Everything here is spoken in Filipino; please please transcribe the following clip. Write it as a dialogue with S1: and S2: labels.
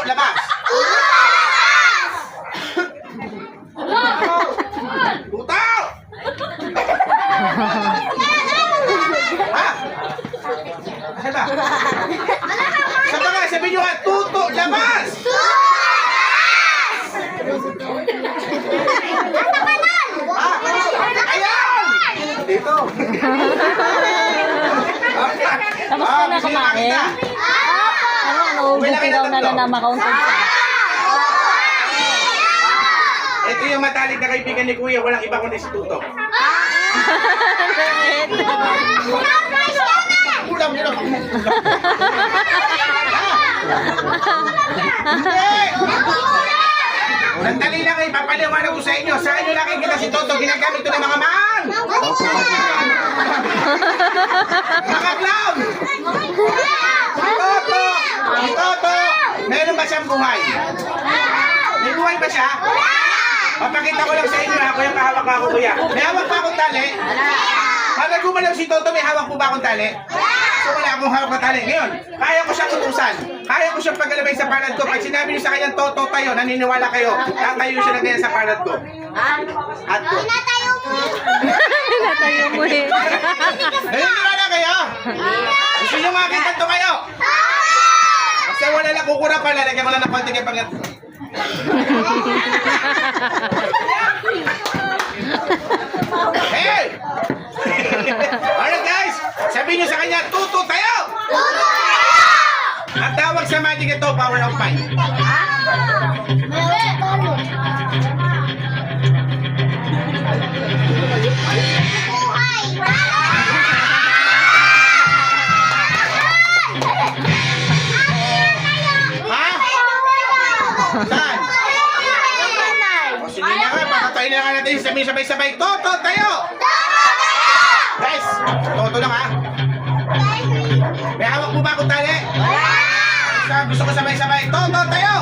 S1: labas. Tuto! Ha? Asan ba? Saan ba nga? Sabihin nyo nga, tuto, labas! Ha? Ayan! Dito.
S2: Tapos ka na kumain? Ano, ubusin daw na makaunted siya.
S1: Ito yung matalik na kaibigan ni Kuya, walang iba kundi si Tuto. Ulam nyo na. Sandali lang kayo, papaliwanag ko sa inyo. Saan nyo nakikita si Toto? Ginagamit ito ng mga man! Mga clown! Toto! Toto! Meron ba siyang buhay? May buhay ba siya? Papakita ko lang sa inyo ha, kuya, pahawak pa ako kuya. May hawak pa akong tali? Pag gumalaw si Toto, may hawak po ba akong tali? So wala akong hawak na tali. Ngayon, kaya ko siyang utusan. Kaya ko siyang paggalabay sa palad ko. Pag sinabi niyo sa kanyang Toto tayo, naniniwala kayo, tatayo siya na ganyan sa palad ko. At ko.
S2: Natayo mo eh.
S1: Naniniwala kayo? Gusto niyo makakita ito kayo? Kasi wala lang kukura pala, lagyan mo lang ng konti kay pangat. Hey! Alright guys, sabihin nyo sa kanya, tuto tayo! Tuto tayo! Ang tawag sa magic ito, power of mind. Ha? Saan? O sige na nga, pakatayin na nga natin sabay-sabay. Toto tayo! Guys, toto lang ha. May hawak mo ba akong tali? Gusto ko sabay-sabay. Toto tayo!